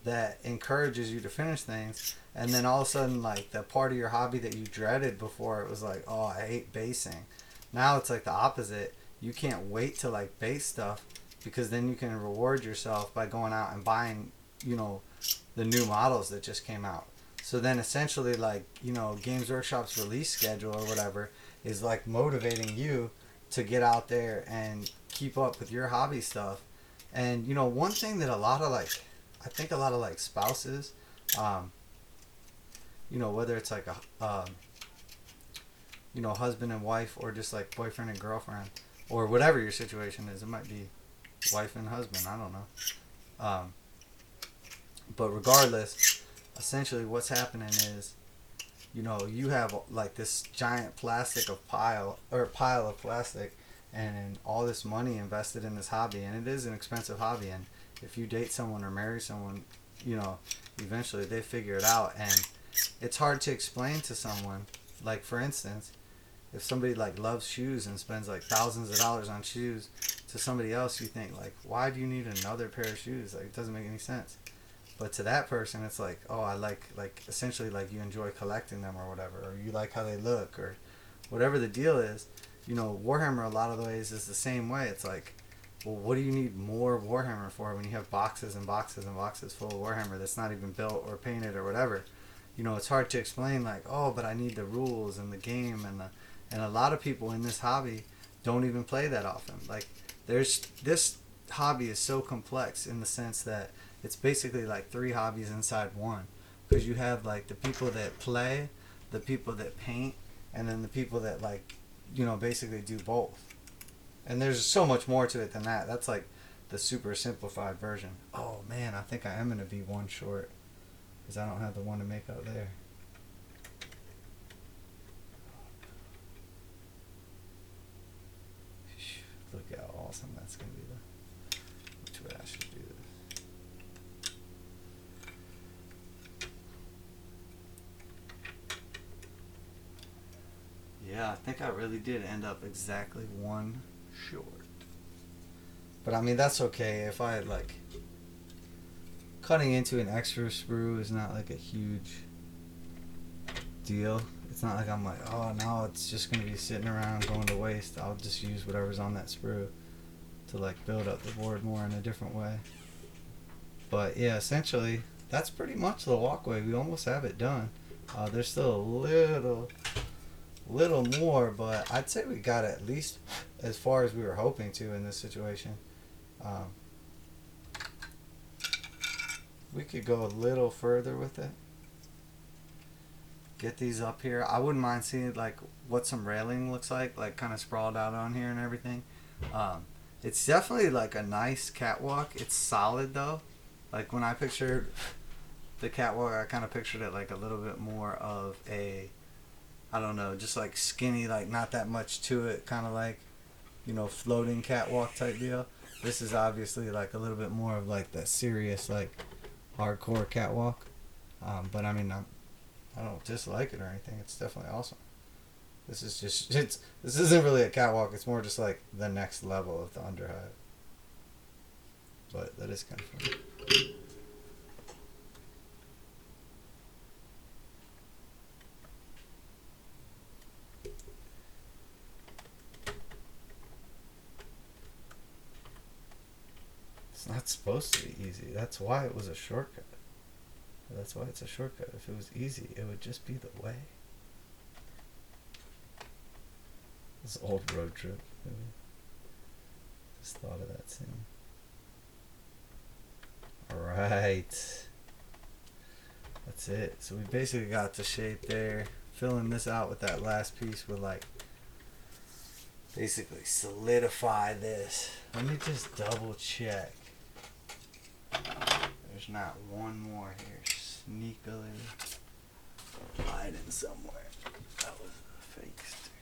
that encourages you to finish things, and then all of a sudden, like, the part of your hobby that you dreaded before, it was like, oh, I hate basing. Now it's like the opposite. You can't wait to, like, base stuff, because then you can reward yourself by going out and buying, you know, the new models that just came out. So then essentially, like, you know, Games Workshop's release schedule or whatever is like motivating you to get out there and keep up with your hobby stuff. And, you know, one thing that a lot of, like, I think a lot of, like, spouses, you know, whether it's like a, you know, husband and wife, or just like boyfriend and girlfriend, or whatever your situation is, it might be wife and husband, I don't know. But regardless, essentially what's happening is, you know, you have like this giant pile of plastic, and all this money invested in this hobby, and it is an expensive hobby. And if you date someone or marry someone, you know, eventually they figure it out. And it's hard to explain to someone, like, for instance, if somebody, like, loves shoes and spends like thousands of dollars on shoes, to somebody else you think, like, why do you need another pair of shoes? Like, it doesn't make any sense. But to that person, it's like, oh, I like essentially, like, you enjoy collecting them or whatever, or you like how they look, or whatever the deal is. You know, Warhammer, a lot of the ways, is the same way. It's like, well, what do you need more Warhammer for when you have boxes and boxes and boxes full of Warhammer that's not even built or painted or whatever? You know, it's hard to explain, like, oh, but I need the rules and the game, and a lot of people in this hobby don't even play that often. Like, this hobby is so complex in the sense that it's basically like 3 hobbies inside one, because you have, like, the people that play, the people that paint, and then the people that, like, you know, basically do both. And there's so much more to it than that. That's like the super simplified version. Oh man, I think I am going to be one short, because I don't have the one to make out there. Look how awesome that's going to be, though. Which way I should do this? Yeah, I think I really did end up exactly one short. But I mean, that's okay. If I had, like, cutting into an extra sprue is not like a huge deal. It's not like I'm like, oh, now it's just going to be sitting around going to waste. I'll just use whatever's on that sprue to, like, build up the board more in a different way. But yeah, essentially, that's pretty much the walkway. We almost have it done. There's still a little more, but I'd say we got at least as far as we were hoping to in this situation. We could go a little further with it. Get these up here. I wouldn't mind seeing, like, what some railing looks like kind of sprawled out on here and everything. It's definitely like a nice catwalk. It's solid though. Like, when I pictured the catwalk, I kind of pictured it like a little bit more of a, I don't know, just like skinny, like not that much to it, kind of like, you know, floating catwalk type deal. This is obviously like a little bit more of like the serious, like, hardcore catwalk. But I mean, I don't dislike it or anything. It's definitely awesome. This is just, this isn't really a catwalk. It's more just like the next level of the underhive. But that is kind of fun. It's not supposed to be easy. That's why it was a shortcut. That's why it's a shortcut. If it was easy, it would just be the way. This old road trip. Maybe. Just thought of that scene. Alright. That's it. So we basically got the shape there. Filling this out with that last piece would, like, basically solidify this. Let me just double check. There's not one more here sneakily hiding somewhere. That was a fake stick.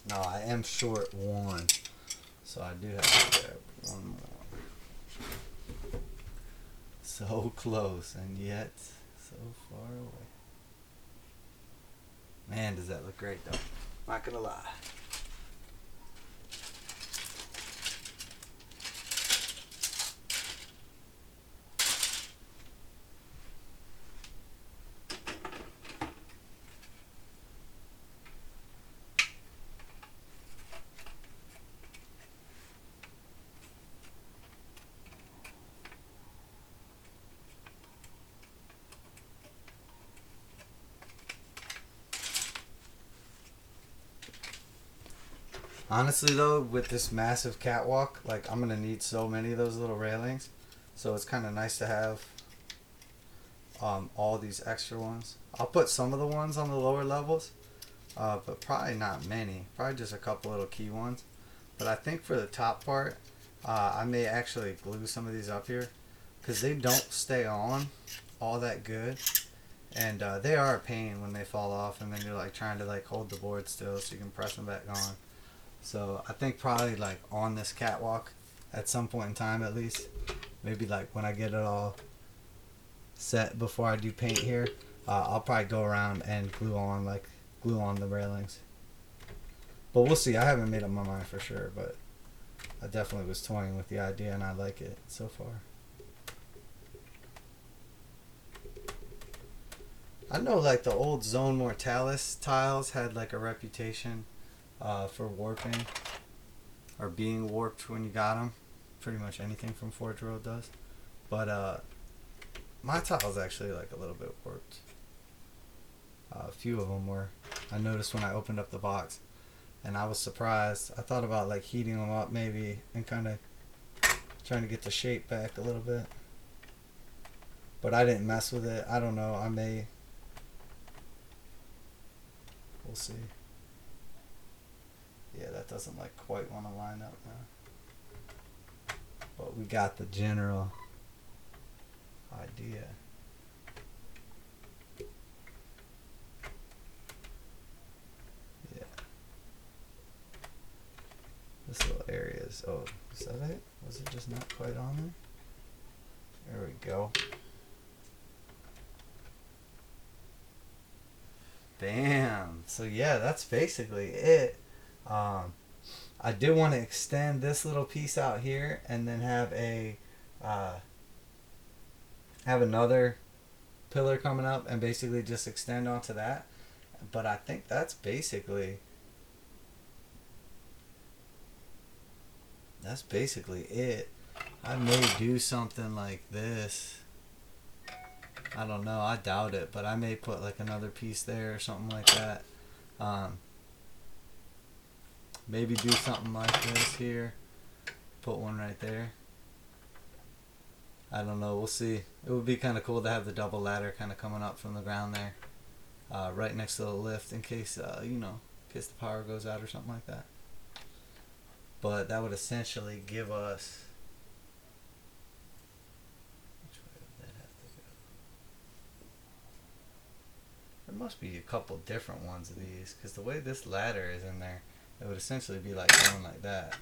No, I am short one, so I do have to grab one more. So close and yet so far away. Man, does that look great though. Not gonna lie. Honestly though, with this massive catwalk, like I'm gonna need so many of those little railings, so it's kind of nice to have all these extra ones. I'll put some of the ones on the lower levels, but probably not many. Probably just a couple little key ones. But I think for the top part, I may actually glue some of these up here, because they don't stay on all that good, and they are a pain when they fall off, and then you're like trying to like hold the board still so you can press them back on. So I think probably like on this catwalk at some point in time at least, maybe like when I get it all set before I do paint here, I'll probably go around and glue on the railings. But we'll see. I haven't made up my mind for sure, but I definitely was toying with the idea and I like it so far. I know like the old Zone Mortalis tiles had like a reputation for warping or being warped when you got them. Pretty much anything from Forge Road does. But my tile's actually like a little bit warped. A few of them were. I noticed when I opened up the box, and I was surprised. I thought about like heating them up maybe and kind of trying to get the shape back a little bit. But I didn't mess with it. I don't know. I may. We'll see. Yeah, that doesn't like quite want to line up now. But we got the general idea. Yeah. This little area is, oh, is that it? Was it just not quite on there? There we go. Bam. So yeah, that's basically it. I did want to extend this little piece out here and then have another pillar coming up and basically just extend onto that. But I think that's basically it. I may do something like this. I don't know. I doubt it, but I may put like another piece there or something like that. Maybe do something like this here. Put one right there. I don't know. We'll see. It would be kind of cool to have the double ladder kind of coming up from the ground there, right next to the lift in case in case the power goes out or something like that. But that would essentially give us. Which way would that have to go? There must be a couple different ones of these, because the way this ladder is in there, it would essentially be like going like that.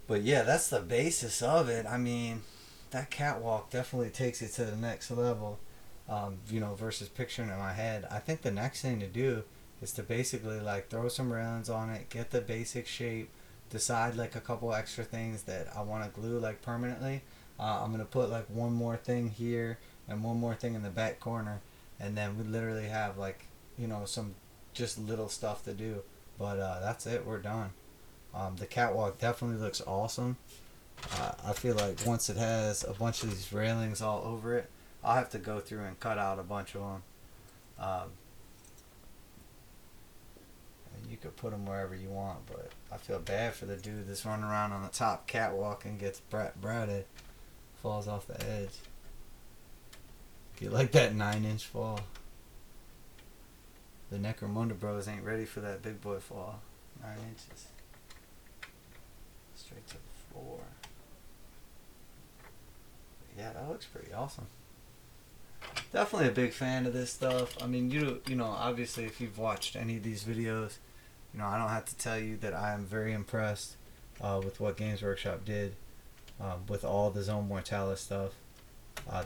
But yeah, that's the basis of it. I mean, that catwalk definitely takes it to the next level, versus picturing it in my head. I think the next thing to do is to basically like throw some railings on it, get the basic shape, decide like a couple extra things that I want to glue like permanently. I'm going to put like one more thing here and one more thing in the back corner, and then we literally have like, some just little stuff to do. But that's it. We're done. The catwalk definitely looks awesome. I feel like once it has a bunch of these railings all over it, I'll have to go through and cut out a bunch of them. And you could put them wherever you want, but I feel bad for the dude that's running around on the top catwalk and gets bratted, falls off the edge. Get like that 9-inch fall. The Necromunda bros ain't ready for that big boy fall. 9 inches. Straight to the floor. But yeah, that looks pretty awesome. Definitely a big fan of this stuff. I mean, obviously if you've watched any of these videos, I don't have to tell you that I am very impressed with what Games Workshop did with all the Zone Mortalis stuff.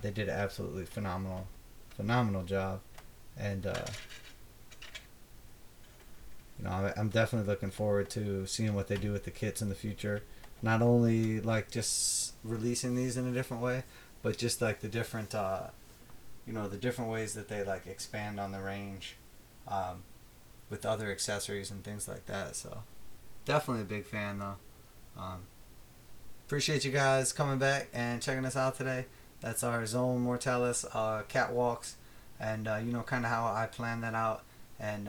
They did an absolutely phenomenal job. And I'm definitely looking forward to seeing what they do with the kits in the future. Not only like just releasing these in a different way, but just like the different, the different ways that they like expand on the range, with other accessories and things like that. So definitely a big fan though. Appreciate you guys coming back and checking us out today. That's our Zone Mortalis catwalks, and kind of how I planned that out. And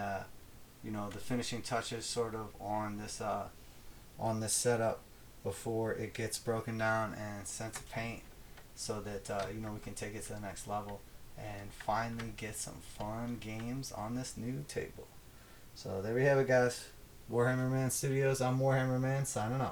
you know, the finishing touches sort of on this setup before it gets broken down and sent to paint, so that you know, we can take it to the next level and finally get some fun games on this new table. So there we have it, guys. Warhammer Man Studios. I'm Warhammer Man signing off.